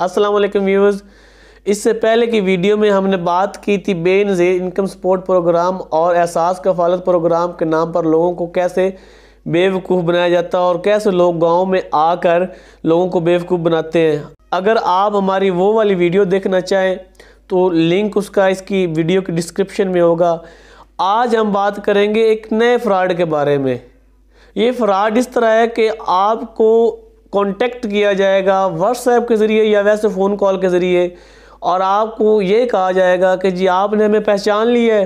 السلام علیکم ویورز، اس سے پہلے کی ویڈیو میں ہم نے بات کی تھی بے نظیر انکم سپورٹ پروگرام اور احساس کفالت پروگرام کے نام پر لوگوں کو کیسے بے وقوف بنایا جاتا ہے اور کیسے لوگ گاؤں میں آ کر لوگوں کو بے وقوف بناتے ہیں۔ اگر آپ ہماری وہ والی ویڈیو دیکھنا چاہیں تو لنک اس کی ویڈیو کی ڈسکرپشن میں ہوگا۔ آج ہم بات کریں گے ایک نئے فراڈ کے بارے میں۔ یہ فراڈ اس طرح ہے کہ آپ کو کانٹیکٹ کیا جائے گا واٹس ایپ کے ذریعے یا ویسے فون کال کے ذریعے، اور آپ کو یہ کہا جائے گا کہ جی آپ نے ہمیں پہچان لیا ہے۔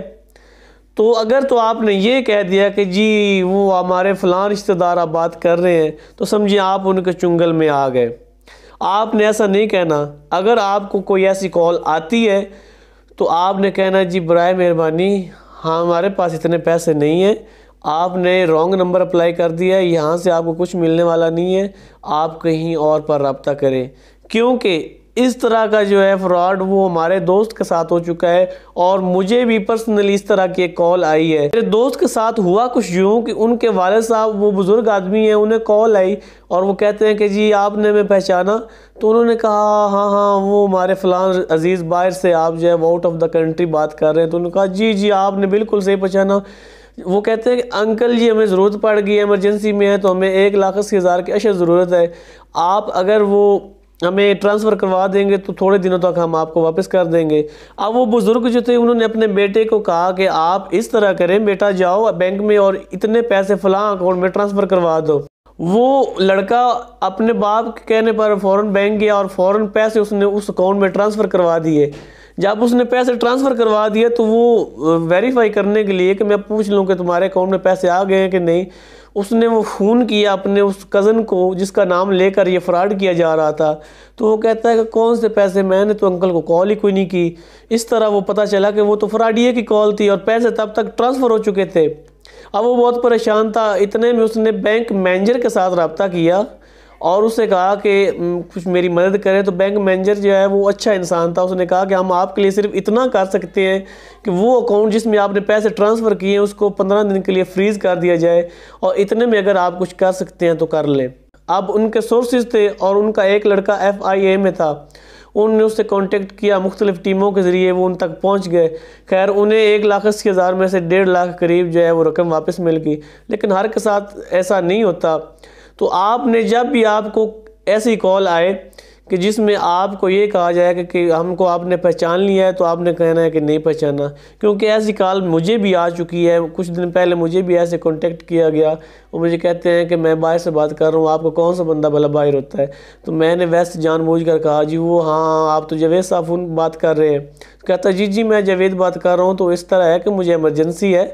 تو اگر تو آپ نے یہ کہہ دیا کہ جی وہ ہمارے فلاں رشتہ دار آپ بات کر رہے ہیں تو سمجھیں آپ ان کے چنگل میں آ گئے۔ آپ نے ایسا نہیں کہنا۔ اگر آپ کو کوئی ایسی کال آتی ہے تو آپ نے کہنا جی برائے مہربانی ہمارے پاس اتنے پیسے نہیں ہیں، آپ نے رانگ نمبر اپلائی کر دیا ہے، یہاں سے آپ کو کچھ ملنے والا نہیں ہے، آپ کہیں اور پر رابطہ کریں۔ کیونکہ اس طرح کا جو ہے فراڈ وہ ہمارے دوست کے ساتھ ہو چکا ہے، اور مجھے بھی پرسنلی اس طرح کی ایک کال آئی ہے۔ میرے دوست کے ساتھ ہوا کچھ یوں کہ ان کے والد صاحب وہ بزرگ آدمی ہیں، انہیں کال آئی اور وہ کہتے ہیں کہ جی آپ نے ہمیں پہچانا؟ تو انہوں نے کہا ہاں وہ ہمارے فلاں عزیز باہر سے آپ جو ہے وہ آؤٹ آف دا کنٹری بات کر رہے ہیں۔ تو انہوں نے کہا جی آپ نے بالکل صحیح پہچانا۔ وہ کہتے ہیں کہ انکل جی ہمیں ضرورت پڑ گئی ہے، ایمرجنسی میں ہے، تو ہمیں 1,80,000 کی اشد ضرورت ہے، آپ اگر وہ ہمیں ٹرانسفر کروا دیں گے تو تھوڑے دنوں تک ہم آپ کو واپس کر دیں گے۔ اب وہ بزرگ جو تھے انہوں نے اپنے بیٹے کو کہا کہ آپ اس طرح کریں، بیٹا جاؤ بینک میں اور اتنے پیسے فلاں اکاؤنٹ میں ٹرانسفر کروا دو۔ وہ لڑکا اپنے باپ کے کہنے پر فوراً بینک گیا اور فوراً پیسے اس نے اس اکاؤنٹ میں ٹرانسفر کروا دیے۔ جب اس نے پیسے ٹرانسفر کروا دیے تو وہ ویریفائی کرنے کے لیے کہ میں پوچھ لوں کہ تمہارے اکاؤنٹ میں پیسے آ گئے ہیں کہ نہیں، اس نے وہ فون کیا اپنے اس کزن کو جس کا نام لے کر یہ فراڈ کیا جا رہا تھا۔ تو وہ کہتا ہے کہ کون سے پیسے، میں نے تو انکل کو کال ہی کوئی نہیں کی۔ اس طرح وہ پتہ چلا کہ وہ تو فراڈیے کی کال تھی اور پیسے تب تک ٹرانسفر ہو چکے تھے۔ اب وہ بہت پریشان تھا، اتنے میں اس نے بینک مینیجر کے ساتھ رابطہ کیا اور اسے کہا کہ کچھ میری مدد کرے۔ تو بینک مینیجر جو ہے وہ اچھا انسان تھا، اس نے کہا کہ ہم آپ کے لیے صرف اتنا کر سکتے ہیں کہ وہ اکاؤنٹ جس میں آپ نے پیسے ٹرانسفر کیے ہیں اس کو 15 دن کے لیے فریز کر دیا جائے، اور اتنے میں اگر آپ کچھ کر سکتے ہیں تو کر لیں۔ اب ان کے سورسز تھے اور ان کا ایک لڑکا FIA میں تھا، انہوں نے اس سے کانٹیکٹ کیا مختلف ٹیموں کے ذریعے، وہ ان تک پہنچ گئے۔ خیر انہیں 1,80,000 میں سے 1.5 لاکھ قریب جو ہے وہ رقم واپس مل گئی، لیکن ہر کے ساتھ ایسا نہیں ہوتا۔ تو آپ نے جب بھی آپ کو ایسی کال آئے کہ جس میں آپ کو یہ کہا جائے کہ ہم کو آپ نے پہچان لیا ہے، تو آپ نے کہنا ہے کہ نہیں پہچانا، کیونکہ ایسی کال مجھے بھی آ چکی ہے۔ کچھ دن پہلے مجھے بھی ایسے کانٹیکٹ کیا گیا، وہ مجھے کہتے ہیں کہ میں باہر سے بات کر رہا ہوں، آپ کو کون سا بندہ بھلا باہر ہوتا ہے؟ تو میں نے ویسے جان بوجھ کر کہا جی وہ ہاں آپ تو جاوید صاحب فون بات کر رہے ہیں۔ کہتا ہے جی میں جاوید بات کر رہا ہوں، تو اس طرح ہے کہ مجھے ایمرجنسی ہے،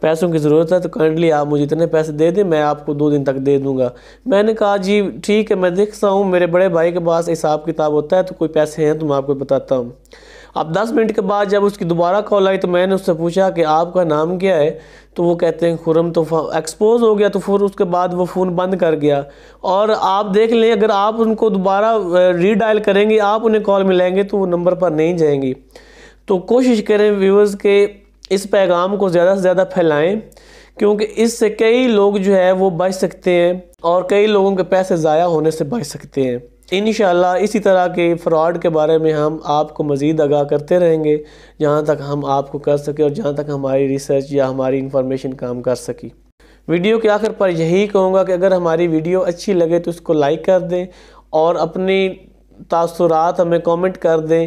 پیسوں کی ضرورت ہے، تو کائنڈلی آپ مجھے اتنے پیسے دے دیں، میں آپ کو 2 دن تک دے دوں گا۔ میں نے کہا جی ٹھیک ہے، میں دیکھتا ہوں، میرے بڑے بھائی کے پاس حساب کتاب ہوتا ہے تو کوئی پیسے ہیں تو میں آپ کو بتاتا ہوں۔ اب 10 منٹ کے بعد جب اس کی دوبارہ کال آئی تو میں نے اس سے پوچھا کہ آپ کا نام کیا ہے؟ تو وہ کہتے ہیں خرم۔ تو ایکسپوز ہو گیا، تو پھر اس کے بعد وہ فون بند کر گیا۔ اور آپ دیکھ لیں اگر آپ ان کو دوبارہ ری ڈائل کریں گے، آپ انہیں کال ملائیں گے تو وہ نمبر پر نہیں جائیں گی۔ تو کوشش کریں ویورز کہ اس پیغام کو زیادہ سے زیادہ پھیلائیں، کیونکہ اس سے کئی لوگ جو ہے وہ بچ سکتے ہیں اور کئی لوگوں کے پیسے ضائع ہونے سے بچ سکتے ہیں۔ انشاءاللہ اسی طرح کے فراڈ کے بارے میں ہم آپ کو مزید آگاہ کرتے رہیں گے، جہاں تک ہم آپ کو کر سکیں اور جہاں تک ہماری ریسرچ یا ہماری انفارمیشن کام کر سکی۔ ویڈیو کے آخر پر یہی کہوں گا کہ اگر ہماری ویڈیو اچھی لگے تو اس کو لائک کر دیں اور اپنی تاثرات ہمیں کامنٹ کر دیں۔